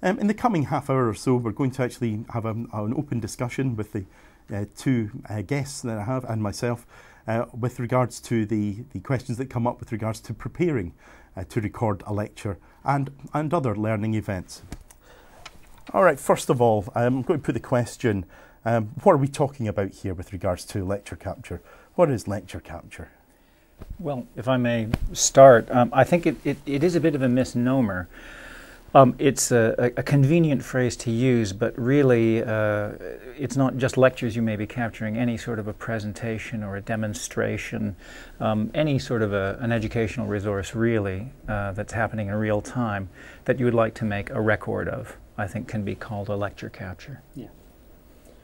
In the coming half hour or so, we're going to actually have an open discussion with the two guests that I have and myself with regards to the questions that come up with regards to preparing to record a lecture and other learning events. All right, first of all, I'm going to put the question, what are we talking about here with regards to lecture capture? What is lecture capture? Well, if I may start, I think it is a bit of a misnomer. It's a convenient phrase to use, but really it's not just lectures you may be capturing, any sort of a presentation or a demonstration, any sort of an educational resource really that's happening in real time that you would like to make a record of, I think can be called a lecture capture. Yeah.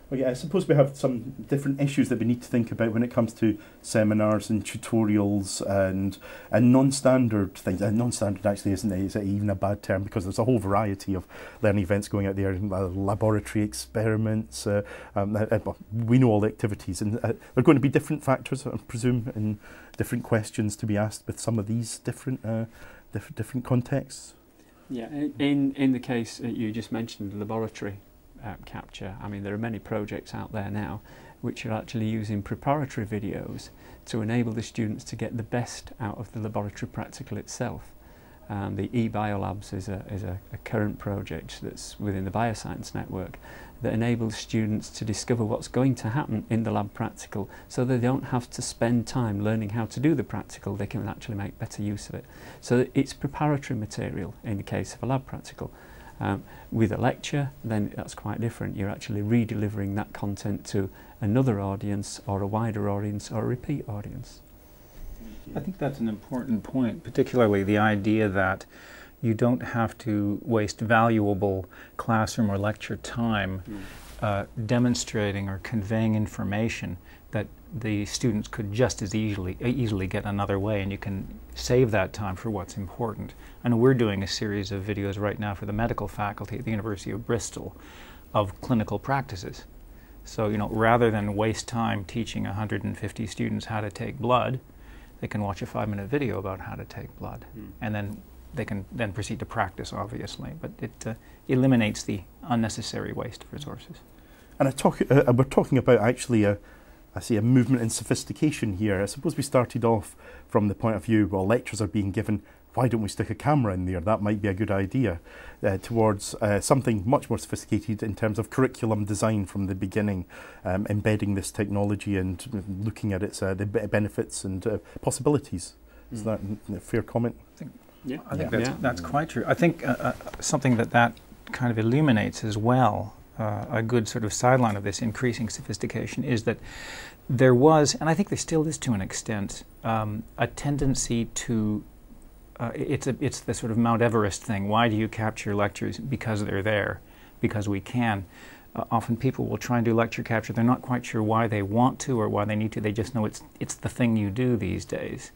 Okay, I suppose we have some different issues that we need to think about when it comes to seminars and tutorials and non-standard things. Non-standard actually is even a bad term, because there's a whole variety of learning events going out there, laboratory experiments. We know all the activities, and there are going to be different factors, I presume, and different questions to be asked with some of these different contexts. Yeah, in the case you just mentioned, laboratory capture, I mean, there are many projects out there now which are actually using preparatory videos to enable the students to get the best out of the laboratory practical itself. The eBiolabs is a current project that's within the Bioscience Network that enables students to discover what's going to happen in the lab practical, so they don't have to spend time learning how to do the practical, they can actually make better use of it. So it's preparatory material in the case of a lab practical. With a lecture, then that's quite different. You're actually re-delivering that content to another audience, or a wider audience, or a repeat audience. I think that's an important point, particularly the idea that you don't have to waste valuable classroom or lecture time demonstrating or conveying information that the students could just as easily get another way, and you can save that time for what's important. I know we're doing a series of videos right now for the medical faculty at the University of Bristol of clinical practices. So, you know, rather than waste time teaching 150 students how to take blood, they can watch a 5-minute video about how to take blood, and then they can then proceed to practice, obviously, but it eliminates the unnecessary waste of resources. And we're talking about actually I see a movement in sophistication here. I suppose we started off from the point of view, well, lectures are being given, why don't we stick a camera in there? That might be a good idea, towards something much more sophisticated in terms of curriculum design from the beginning, embedding this technology and looking at its the benefits and possibilities. Is that a fair comment? I think that's quite true. I think something that kind of illuminates as well, a good sort of sideline of this increasing sophistication, is that there was, and I think there still is to an extent, a tendency to, it's the sort of Mount Everest thing. Why do you capture lectures? Because they're there, because we can. Often people will try and do lecture capture. They're not quite sure why they want to or why they need to. They just know it's the thing you do these days.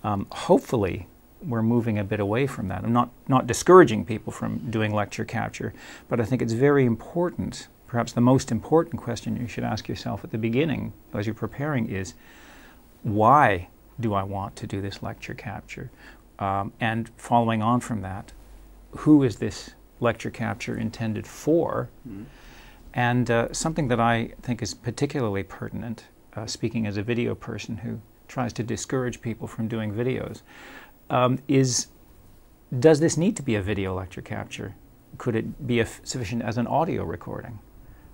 Hopefully, we're moving a bit away from that. I'm not discouraging people from doing lecture capture, but I think it's very important, perhaps the most important question you should ask yourself at the beginning as you're preparing is, why do I want to do this lecture capture? And following on from that, who is this lecture capture intended for? And something that I think is particularly pertinent, speaking as a video person who tries to discourage people from doing videos, is, does this need to be a video lecture capture? Could it be sufficient as an audio recording?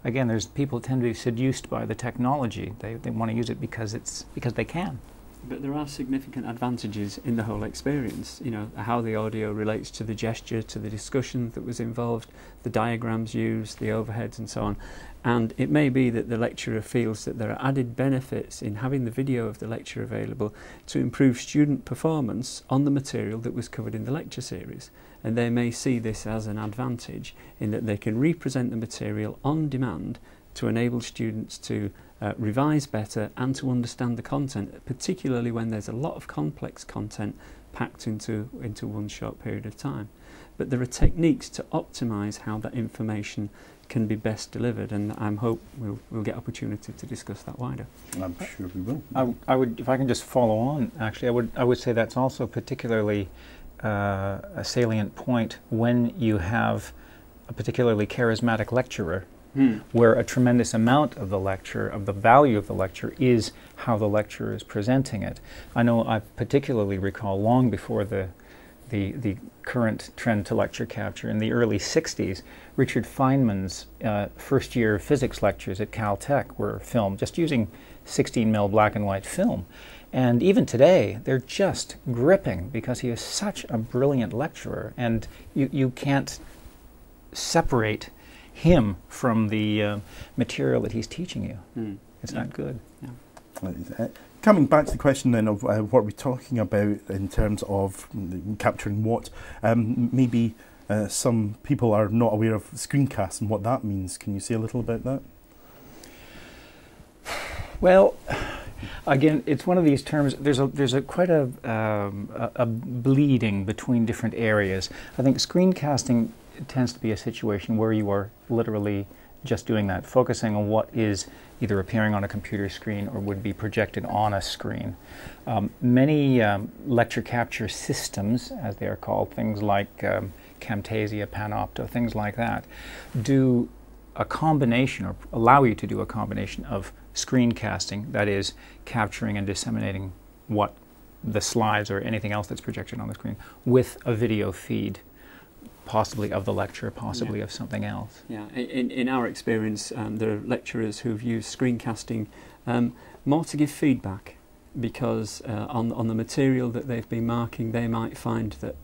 Again, there's people tend to be seduced by the technology. They want to use it because they can. But there are significant advantages in the whole experience. You know, how the audio relates to the gesture, to the discussion that was involved, the diagrams used, the overheads and so on. And it may be that the lecturer feels that there are added benefits in having the video of the lecture available to improve student performance on the material that was covered in the lecture series. And they may see this as an advantage in that they can represent the material on demand to enable students to revise better and to understand the content, particularly when there's a lot of complex content packed into one short period of time. But there are techniques to optimise how that information can be best delivered, and I hope we'll get opportunity to discuss that wider. I'm sure we will. I would, if I can just follow on, actually, I would say that's also particularly a salient point when you have a particularly charismatic lecturer, where a tremendous amount of the lecture, of the value of the lecture, is how the lecturer is presenting it. I know I particularly recall long before the current trend to lecture capture, in the early 60s, Richard Feynman's first-year physics lectures at Caltech were filmed just using 16mm black and white film. And even today, they're just gripping because he is such a brilliant lecturer, and you can't separate him from the material that he's teaching you. It's not good. Yeah. Coming back to the question then of what we're talking about in terms of capturing what, maybe some people are not aware of screencasts and what that means. Can you say a little about that? Well, again, it's one of these terms. There's quite a bleeding between different areas. I think screencasting tends to be a situation where you are literally just doing that, focusing on what is either appearing on a computer screen or would be projected on a screen. Many lecture capture systems, as they are called, things like Camtasia, Panopto, things like that, do a combination, or allow you to do a combination of screencasting, that is, capturing and disseminating what the slides or anything else that's projected on the screen, with a video feed, possibly of the lecture, possibly of something else. Yeah, in our experience, there are lecturers who've used screencasting more to give feedback, because on the material that they've been marking, they might find that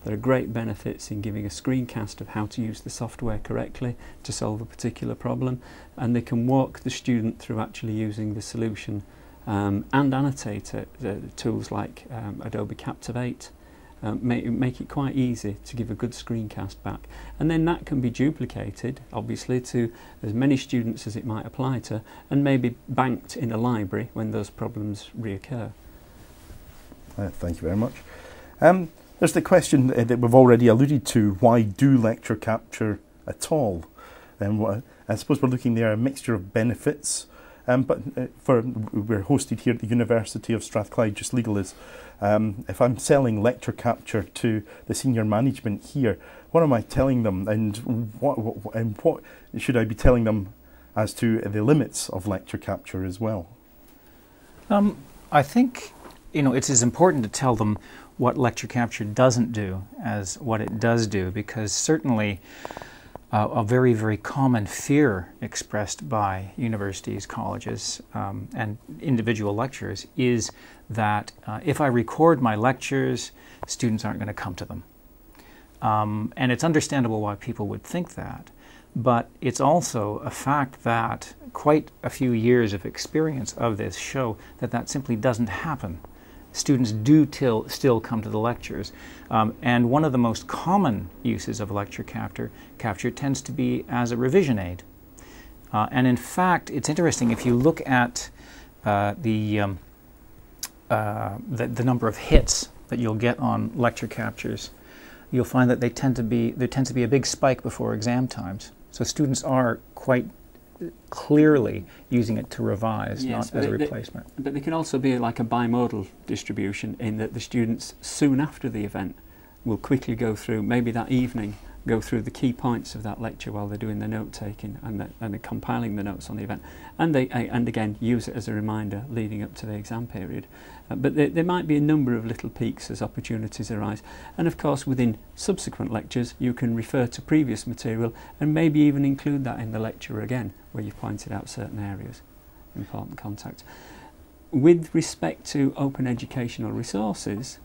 there are great benefits in giving a screencast of how to use the software correctly to solve a particular problem, and they can walk the student through actually using the solution and annotate it. Tools like Adobe Captivate make it quite easy to give a good screencast back, and then that can be duplicated, obviously, to as many students as it might apply to, and maybe banked in a library when those problems reoccur. Thank you very much. There's the question that we've already alluded to: why do lecture capture at all? I suppose we're looking there at a mixture of benefits, but we're hosted here at the University of Strathclyde. JISC Legal is, if I'm selling lecture capture to the senior management here, what am I telling them, and what should I be telling them as to the limits of lecture capture as well? I think it's as important to tell them what lecture capture doesn't do as what it does do, because certainly a very, very common fear expressed by universities, colleges, and individual lecturers is that if I record my lectures, students aren't going to come to them. And it's understandable why people would think that, but it's also a fact that quite a few years of experience of this show that that simply doesn't happen. Students do still come to the lectures, and one of the most common uses of lecture capture tends to be as a revision aid. And in fact, it's interesting, if you look at the number of hits that you'll get on lecture captures, you'll find that there tends to be a big spike before exam times. So students are quite clearly using it to revise, not as a replacement. But they can also be like a bimodal distribution, in that the students soon after the event will quickly go through, maybe that evening, go through the key points of that lecture while they're doing their note taking and they're compiling the notes on the event, and again use it as a reminder leading up to the exam period. But there might be a number of little peaks as opportunities arise, and of course within subsequent lectures you can refer to previous material and maybe even include that in the lecture again where you've pointed out certain areas, important contact. With respect to open educational resources,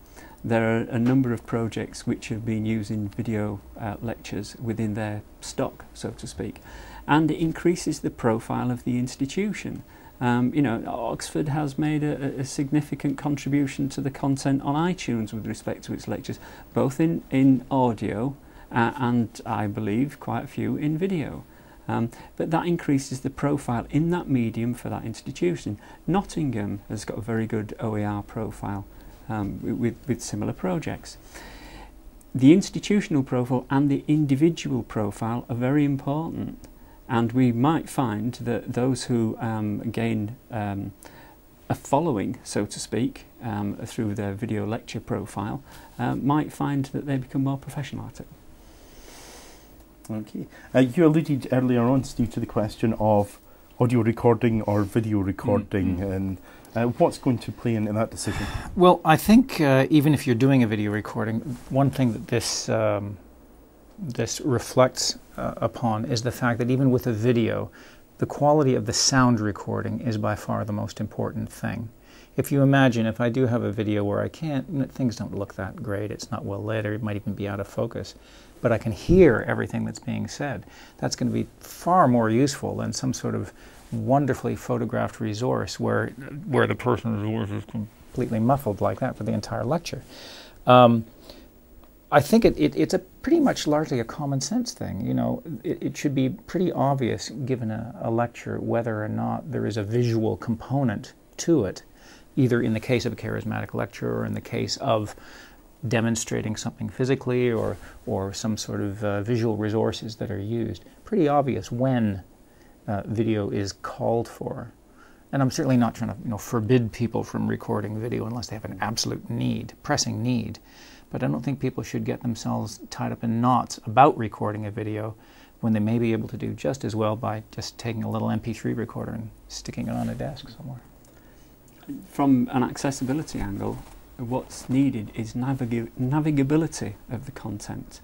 there are a number of projects which have been using video lectures within their stock, so to speak, and it increases the profile of the institution. Oxford has made a significant contribution to the content on iTunes with respect to its lectures, both in audio and I believe quite a few in video. But that increases the profile in that medium for that institution. Nottingham has got a very good OER profile with similar projects. The institutional profile and the individual profile are very important, and we might find that those who gain a following, so to speak, through their video lecture profile might find that they become more professional at it. Okay. You alluded earlier on, Steve, to the question of audio recording or video recording, and what's going to play into that decision? Well, I think even if you're doing a video recording, one thing that this reflects upon is the fact that even with a video, the quality of the sound recording is by far the most important thing. If you imagine, if I do have a video where things don't look that great, it's not well lit, or it might even be out of focus, but I can hear everything that's being said, that's going to be far more useful than some sort of wonderfully photographed resource where the person's voice is completely muffled like that for the entire lecture. I think it's a pretty much largely a common sense thing. You know, it should be pretty obvious, given a lecture, whether or not there is a visual component to it, either in the case of a charismatic lecture or in the case of demonstrating something physically or some sort of visual resources that are used. Pretty obvious when video is called for. And I'm certainly not trying to forbid people from recording video unless they have an absolute need, pressing need. But I don't think people should get themselves tied up in knots about recording a video when they may be able to do just as well by just taking a little MP3 recorder and sticking it on a desk somewhere. From an accessibility angle, what's needed is navigability of the content.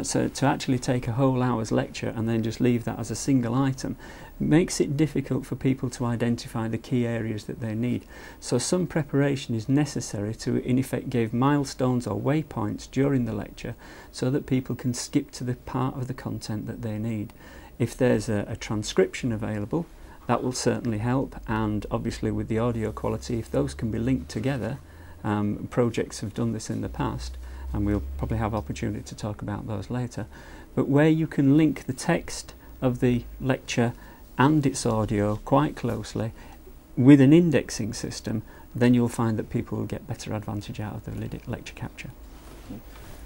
So to actually take a whole hour's lecture and then just leave that as a single item makes it difficult for people to identify the key areas that they need. So some preparation is necessary to in effect give milestones or waypoints during the lecture so that people can skip to the part of the content that they need. If there's a transcription available, that will certainly help, and obviously with the audio quality, if those can be linked together, projects have done this in the past, and we'll probably have opportunity to talk about those later, but where you can link the text of the lecture and its audio quite closely with an indexing system, then you'll find that people will get better advantage out of the lecture capture.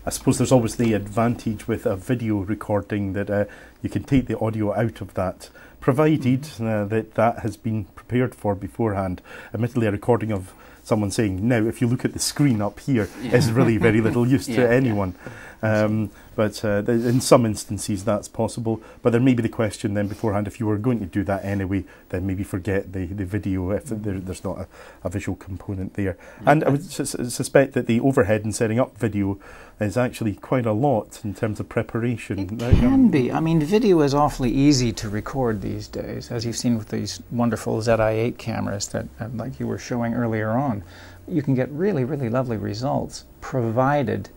I suppose there's always the advantage with a video recording that you can take the audio out of that, provided that has been prepared for beforehand. Admittedly, a recording of someone saying, now if you look at the screen up here, is really very little use to anyone. But in some instances that's possible. But there may be the question then beforehand, if you were going to do that anyway, then maybe forget the video if there's not a visual component there. And I would suspect that the overhead in setting up video is actually quite a lot in terms of preparation. It can be. I mean, video is awfully easy to record these days, as you've seen with these wonderful ZI-8 cameras that, like you were showing earlier on. You can get really, really lovely results, provided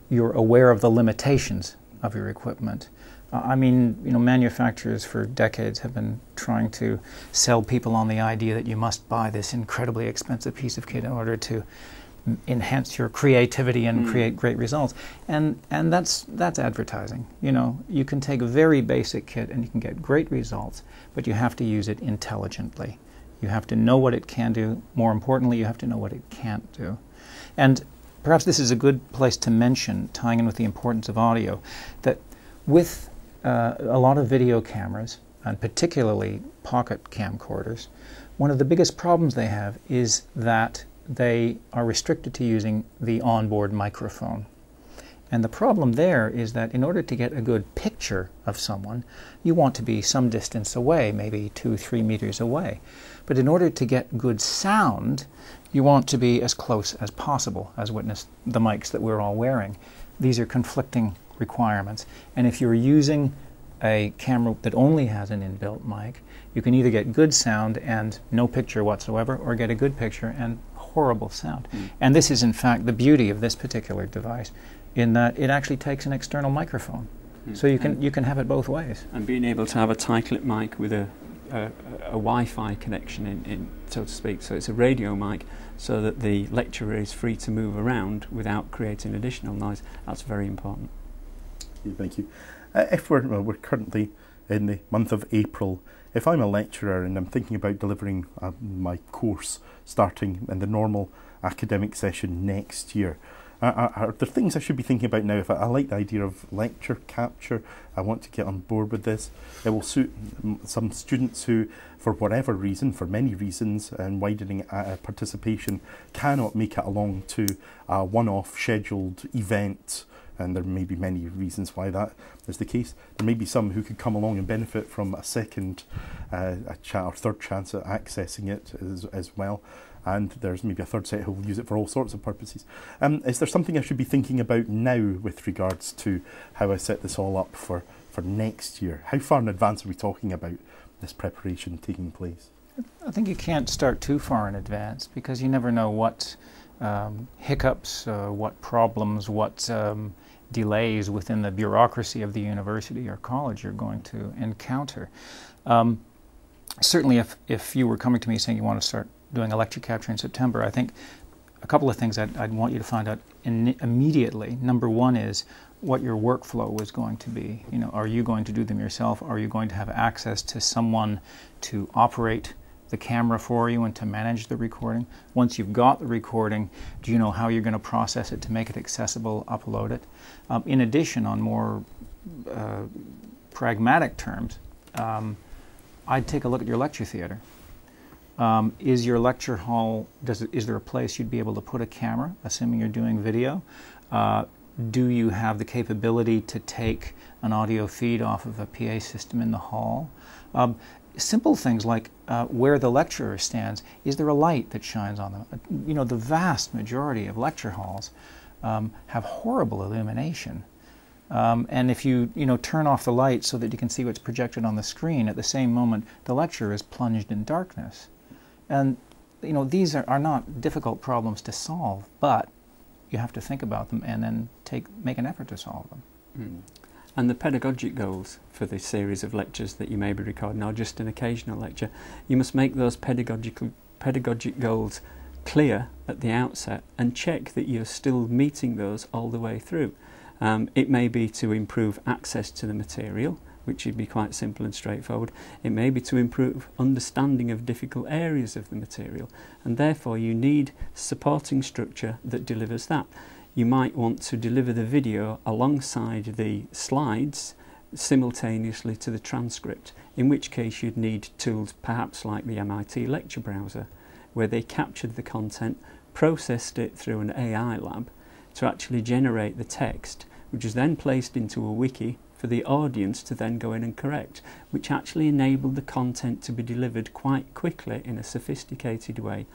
you're aware of the limitations of your equipment. I mean, manufacturers for decades have been trying to sell people on the idea that you must buy this incredibly expensive piece of kit in order to enhance your creativity and create great results. And that's advertising. You can take a very basic kit and you can get great results, but you have to use it intelligently. You have to know what it can do. More importantly, you have to know what it can't do. And perhaps this is a good place to mention, tying in with the importance of audio, that with a lot of video cameras, and particularly pocket camcorders, one of the biggest problems they have is that they are restricted to using the onboard microphone. And the problem there is that in order to get a good picture of someone, you want to be some distance away, maybe 2-3 meters away. But in order to get good sound, you want to be as close as possible, as witness the mics that we're all wearing. These are conflicting requirements. And if you're using a camera that only has an inbuilt mic, you can either get good sound and no picture whatsoever, or get a good picture and horrible sound. And this is in fact the beauty of this particular device, in that it actually takes an external microphone. So you can have it both ways. And being able to have a tight-clip mic with a Wi-Fi connection in, so to speak, so it's a radio mic, so that the lecturer is free to move around without creating additional noise. That's very important. Thank you. If we're currently in the month of April, if I'm a lecturer and I'm thinking about delivering my course starting in the normal academic session next year, are there things I should be thinking about now? If I like the idea of lecture capture, I want to get on board with this. It will suit some students who, for whatever reason, for many reasons, and widening participation, cannot make it along to a one-off scheduled event and there may be many reasons why that is the case. There may be some who could come along and benefit from a second or third chance at accessing it as well. And there's maybe a third set who will use it for all sorts of purposes. Is there something I should be thinking about now with regards to how I set this all up for next year? How far in advance are we talking about this preparation taking place? I think you can't start too far in advance, because you never know what hiccups, what problems, what delays within the bureaucracy of the university or college you're going to encounter. Certainly if you were coming to me saying you want to start doing a lecture capture in September, I think a couple of things I'd want you to find out immediately. Number one is what your workflow is going to be. You know, are you going to do them yourself? Are you going to have access to someone to operate the camera for you and to manage the recording? Once you've got the recording, do you know how you're going to process it to make it accessible, upload it? In addition, on more pragmatic terms, I'd take a look at your lecture theater. Is your lecture hall, is there a place you'd be able to put a camera, assuming you're doing video? Do you have the capability to take an audio feed off of a PA system in the hall? Simple things like where the lecturer stands, is there a light that shines on them? You know, the vast majority of lecture halls have horrible illumination. And if you turn off the light so that you can see what's projected on the screen, at the same moment the lecturer is plunged in darkness. And these are not difficult problems to solve, but you have to think about them and then make an effort to solve them. Mm. And the pedagogic goals for this series of lectures that you may be recording are just an occasional lecture. You must make those pedagogic goals clear at the outset and check that you're still meeting those all the way through. It may be to improve access to the material, which would be quite simple and straightforward. It may be to improve understanding of difficult areas of the material, and therefore you need supporting structure that delivers that. You might want to deliver the video alongside the slides simultaneously to the transcript, in which case you'd need tools perhaps like the MIT lecture browser, where they captured the content, processed it through an AI lab to actually generate the text, which is then placed into a wiki for the audience to then go in and correct, which actually enabled the content to be delivered quite quickly in a sophisticated way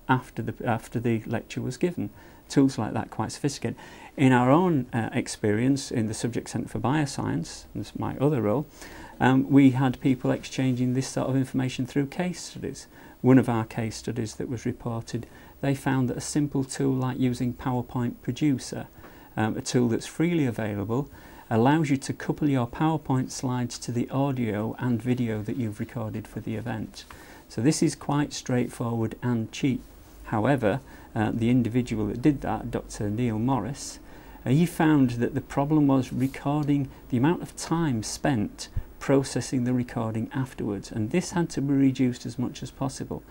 after the lecture was given. Tools like that quite sophisticated. In our own experience in the Subject Centre for Bioscience, and this is my other role, we had people exchanging this sort of information through case studies. One of our case studies that was reported, they found that a simple tool like using PowerPoint Producer, a tool that's freely available, allows you to couple your PowerPoint slides to the audio and video that you've recorded for the event. So this is quite straightforward and cheap. However, the individual that did that, Dr. Neil Morris, he found that the problem was recording, the amount of time spent processing the recording afterwards, and this had to be reduced as much as possible.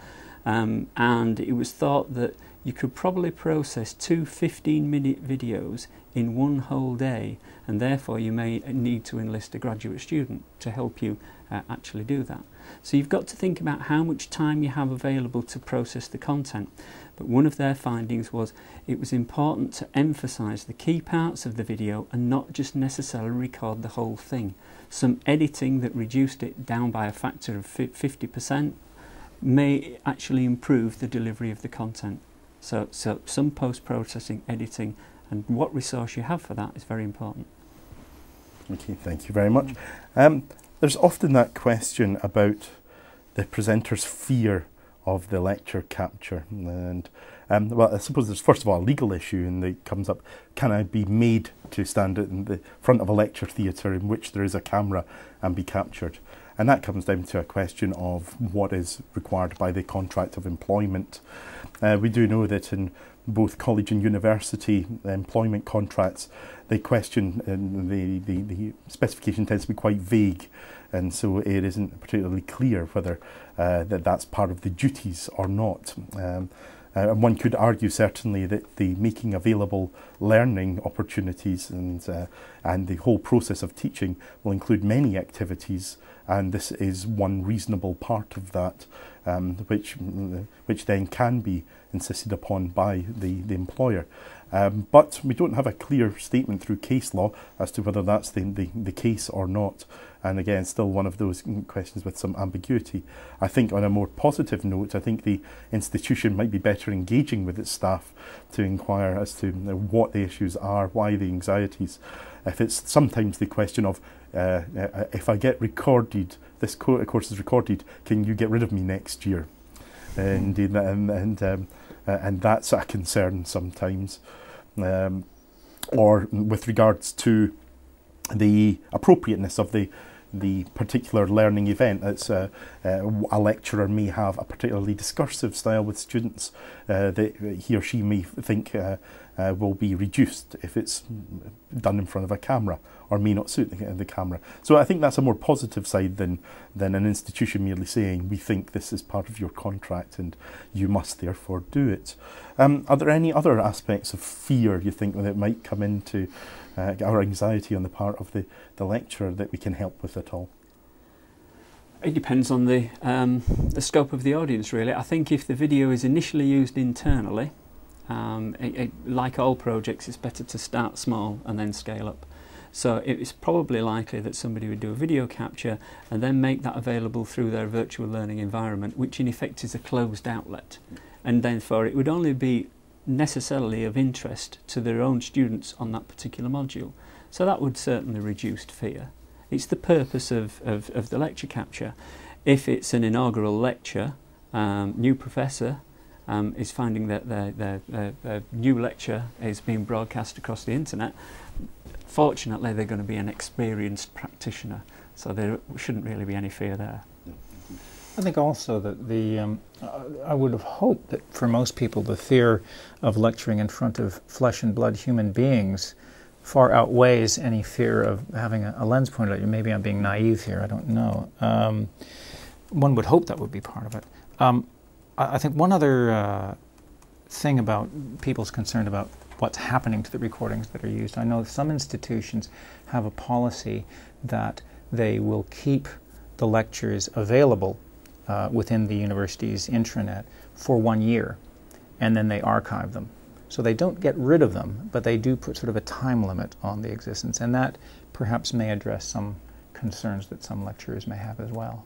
And it was thought that you could probably process 2 15-minute videos in one whole day, and therefore you may need to enlist a graduate student to help you actually do that. So you've got to think about how much time you have available to process the content. But one of their findings was it was important to emphasise the key parts of the video and not just necessarily record the whole thing. Some editing that reduced it down by a factor of 50% may actually improve the delivery of the content. So some post-processing, editing, and what resource you have for that is very important. Okay, thank you very much. There's often that question about the presenter's fear of the lecture capture, and well, I suppose there's first of all a legal issue, and it comes up: can I be made to stand in the front of a lecture theatre in which there is a camera and be captured? And that comes down to a question of what is required by the contract of employment. We do know that in both college and university employment contracts, they question, the specification tends to be quite vague, and so it isn't particularly clear whether that's part of the duties or not. And one could argue certainly that the making available learning opportunities and the whole process of teaching will include many activities, and this is one reasonable part of that, which then can be insisted upon by the employer. But we don't have a clear statement through case law as to whether that's the case or not. And again, still one of those questions with some ambiguity. I think on a more positive note, I think the institution might be better engaging with its staff to inquire as to what the issues are, why the anxieties. If it's sometimes the question of, if I get recorded, this course is recorded, can you get rid of me next year? And that's a concern sometimes. Or with regards to the appropriateness of the particular learning event. It's a lecturer may have a particularly discursive style with students that he or she may think will be reduced if it's done in front of a camera, or may not suit the camera. So I think that's a more positive side than an institution merely saying, we think this is part of your contract and you must therefore do it. Are there any other aspects of fear you think that might come into our anxiety on the part of the lecturer that we can help with at all? It depends on the scope of the audience, really. I think if the video is initially used internally, like all projects, it's better to start small and then scale up. So it's probably likely that somebody would do a video capture and then make that available through their virtual learning environment, which in effect is a closed outlet. And therefore it would only be necessarily of interest to their own students on that particular module. So that would certainly reduce fear. It's the purpose of the lecture capture. If it's an inaugural lecture, new professor is finding that their new lecture is being broadcast across the internet, fortunately they're going to be an experienced practitioner, so there shouldn't really be any fear there. I think also that I would have hoped that for most people the fear of lecturing in front of flesh and blood human beings far outweighs any fear of having a lens pointed at you. Maybe I'm being naive here, I don't know. One would hope that would be part of it. I think one other thing about people's concern about what's happening to the recordings that are used. I know some institutions have a policy that they will keep the lectures available within the university's intranet for 1 year, and then they archive them. So they don't get rid of them, but they do put sort of a time limit on the existence, and that perhaps may address some concerns that some lecturers may have as well.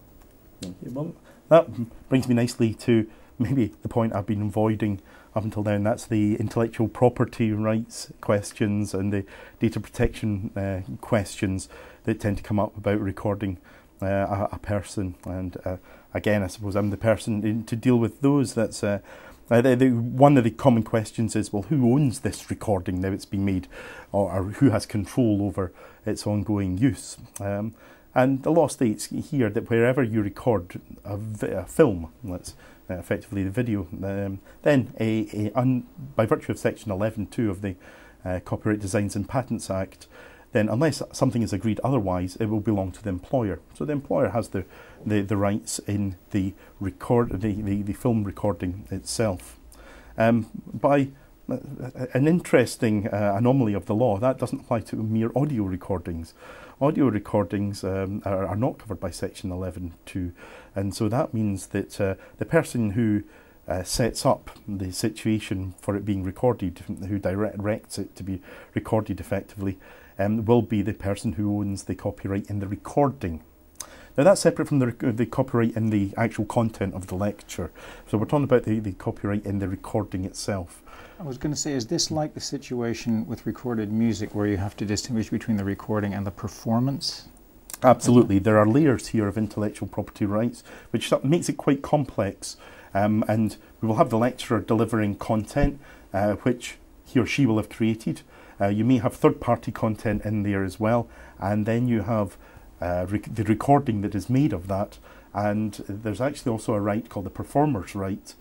Well, that brings me nicely to maybe the point I've been avoiding up until now, and that's the intellectual property rights questions and the data protection questions that tend to come up about recording a person. And again, I suppose I'm the person to deal with those. That's one of the common questions is, well, who owns this recording now it's been made, or who has control over its ongoing use? And the law states here that wherever you record a film, that's effectively the video, then by virtue of Section 11.2 of the Copyright Designs and Patents Act, then unless something is agreed otherwise, it will belong to the employer. So the employer has the rights in the film recording itself. By an interesting anomaly of the law, that doesn't apply to mere audio recordings. Audio recordings are not covered by Section 11.2, and so that means that the person who sets up the situation for it being recorded, who directs it to be recorded effectively, will be the person who owns the copyright in the recording. Now that's separate from the copyright in the actual content of the lecture. So we're talking about the copyright in the recording itself. I was going to say, is this like the situation with recorded music where you have to distinguish between the recording and the performance? Absolutely. There are layers here of intellectual property rights, which makes it quite complex. And we will have the lecturer delivering content which he or she will have created. You may have third-party content in there as well, and then you have the recording that is made of that. And there's actually also a right called the performer's right,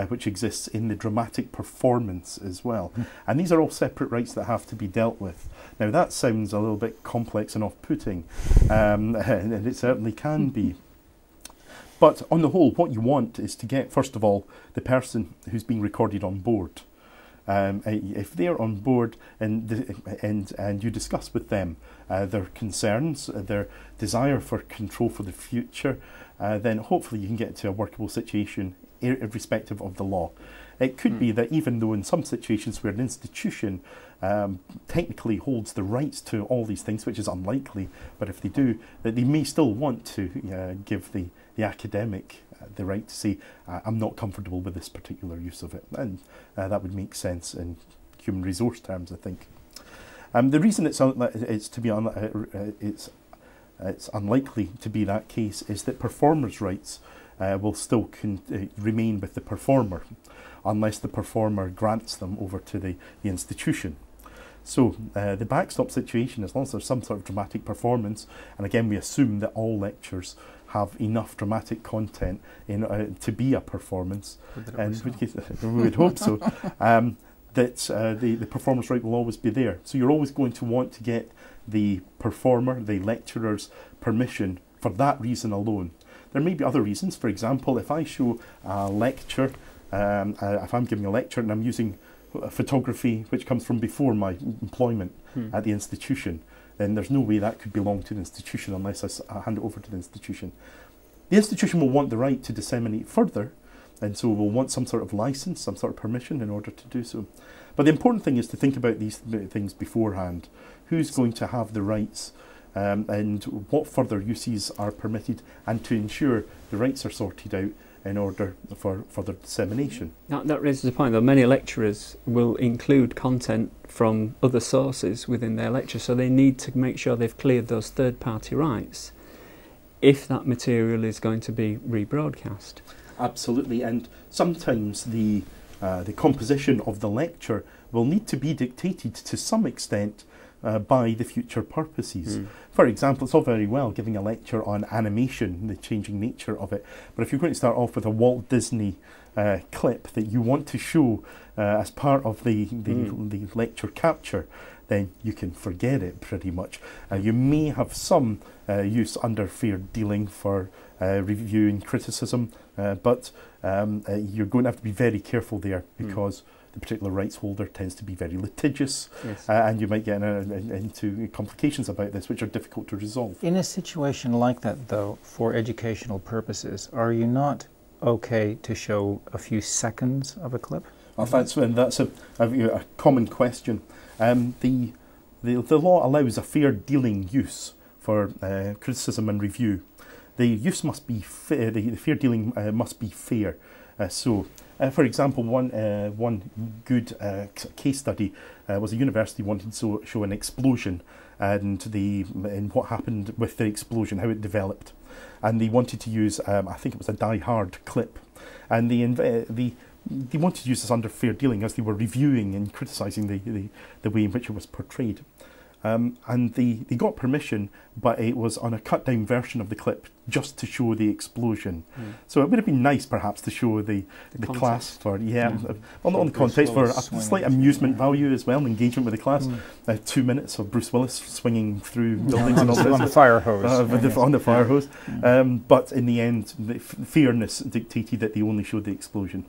which exists in the dramatic performance as well. And these are all separate rights that have to be dealt with. Now that sounds a little bit complex and off-putting, and it certainly can be. But on the whole, what you want is to get, first of all, the person who's being recorded on board. If they're on board and you discuss with them their concerns, their desire for control for the future, then hopefully you can get to a workable situation irrespective of the law. It could be that even though in some situations where an institution technically holds the rights to all these things, which is unlikely, but if they do, that they may still want to give the academic the right to say, I'm not comfortable with this particular use of it. And that would make sense in human resource terms, I think. The reason it's unlikely to be that case is that performers' rights will still remain with the performer, unless the performer grants them over to the institution. So the backstop situation, as long as there's some sort of dramatic performance, and again we assume that all lectures have enough dramatic content to be a performance, and we would hope so, that the performance right will always be there. So you're always going to want to get the performer, the lecturer's permission for that reason alone. There may be other reasons. For example, if I show a lecture, if I'm giving a lecture and I'm using photography which comes from before my employment at the institution, then there's no way that could belong to the institution unless I hand it over to the institution. The institution will want the right to disseminate further, and so we'll want some sort of license, some sort of permission in order to do so. But the important thing is to think about these things beforehand. Who's going to have the rights, and what further uses are permitted, and to ensure the rights are sorted out in order for further dissemination. That raises a point, though. Many lecturers will include content from other sources within their lecture, so they need to make sure they've cleared those third-party rights if that material is going to be rebroadcast. Absolutely, and sometimes the composition of the lecture will need to be dictated to some extent by the future purposes. For example, it's all very well giving a lecture on animation, the changing nature of it, but if you're going to start off with a Walt Disney clip that you want to show as part of the lecture capture, then you can forget it pretty much. You may have some use under fair dealing for review and criticism, but you're going to have to be very careful there, because the particular rights holder tends to be very litigious, and you might get into complications about this which are difficult to resolve. In a situation like that, though, for educational purposes, are you not okay to show a few seconds of a clip? Well, that's a common question. The law allows a fair dealing use for criticism and review. The use must be fair. The fair dealing must be fair. For example, one good case study was a university wanted to show an explosion and what happened with the explosion, how it developed, and they wanted to use I think it was a Die Hard clip, and they wanted to use this under fair dealing as they were reviewing and criticising the way in which it was portrayed. And they got permission, but it was on a cut down version of the clip just to show the explosion. So it would have been nice perhaps to show the class for, well, not on the context, for a slight amusement value as well, engagement with the class. 2 minutes of Bruce Willis swinging through buildings and all this. On the fire hose. On the fire hose. But in the end, the fairness dictated that they only showed the explosion.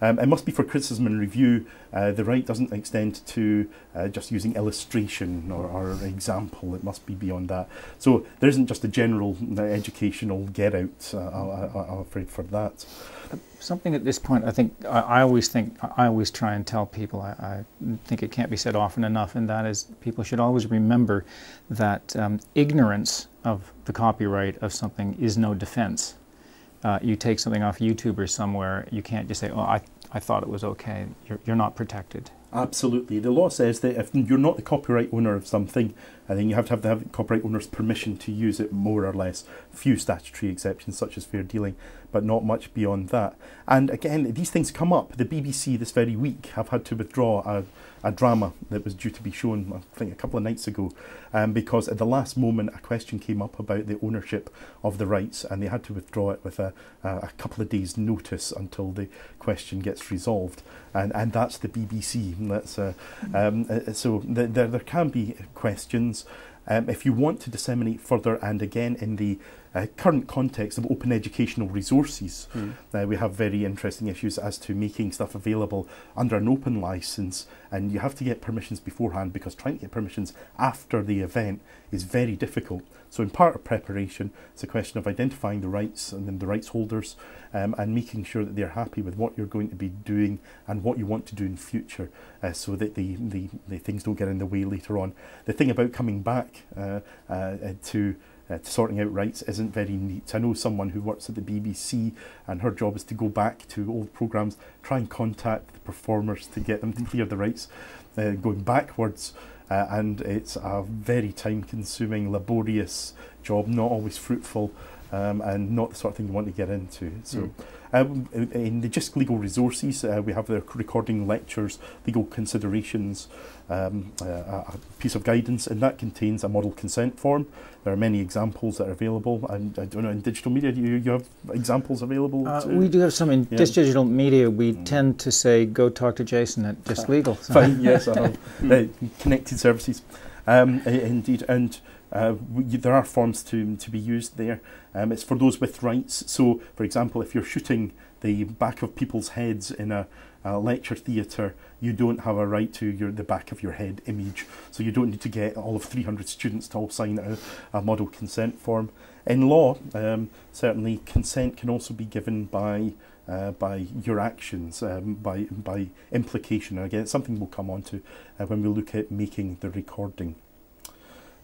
It must be for criticism and review. The right doesn't extend to just using illustration or example. It must be beyond that. So there isn't just a general educational get out, I'm afraid, for that. Something at this point, I always try and tell people, I think it can't be said often enough, and that is people should always remember that ignorance of the copyright of something is no defense. You take something off YouTube or somewhere, you can't just say, oh, I thought it was okay. You're not protected. Absolutely. The law says that if you're not the copyright owner of something, then you have to have the copyright owner's permission to use it, more or less. Few statutory exceptions, such as fair dealing, but not much beyond that. And again, these things come up. The BBC this very week have had to withdraw a drama that was due to be shown, I think, a couple of nights ago, because at the last moment a question came up about the ownership of the rights, and they had to withdraw it with a couple of days' notice until the question gets resolved. And that's the BBC. So there can be questions. If you want to disseminate further, and again in the current context of open educational resources, we have very interesting issues as to making stuff available under an open license, and you have to get permissions beforehand, because trying to get permissions after the event is very difficult. So in part of preparation, it's a question of identifying the rights and then the rights holders, and making sure that they're happy with what you're going to be doing and what you want to do in future, so that the things don't get in the way later on. The thing about coming back to sorting out rights isn't very neat. I know someone who works at the BBC, and her job is to go back to old programmes, try and contact the performers to get them to clear the rights, going backwards, and it's a very time-consuming, laborious job, not always fruitful, and not the sort of thing you want to get into. So, in the JISC Legal Resources, we have the recording lectures, legal considerations, a piece of guidance, and that contains a model consent form. There are many examples that are available, and I don't know, in digital media, do you have examples available? We do have some in digital media. We tend to say, go talk to Jason at JISC Legal. So. Fine, yes, I have. Connected services, indeed, and there are forms to be used there. It's for those with rights. So, for example, if you're shooting the back of people's heads in a lecture theatre, you don't have a right to the back of your head image. So you don't need to get all of 300 students to all sign a model consent form. In law, certainly consent can also be given by your actions, by implication. And again, it's something we'll come on to when we look at making the recording.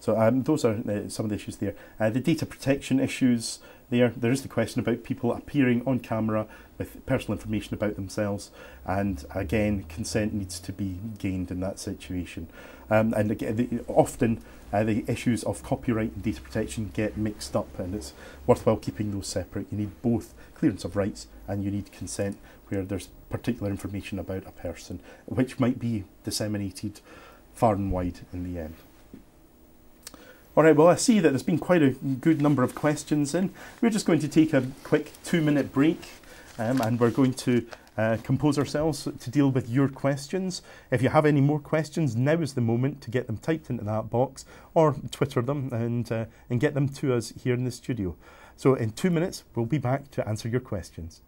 So those are some of the issues there. The data protection issues there is the question about people appearing on camera with personal information about themselves, and again, consent needs to be gained in that situation. And again, often the issues of copyright and data protection get mixed up, and it's worthwhile keeping those separate. You need both clearance of rights and you need consent where there's particular information about a person, which might be disseminated far and wide in the end. All right, well, I see that there's been quite a good number of questions in. We're just going to take a quick 2-minute break, and we're going to compose ourselves to deal with your questions. If you have any more questions, now is the moment to get them typed into that box, or Twitter them and get them to us here in the studio. So in 2 minutes, we'll be back to answer your questions.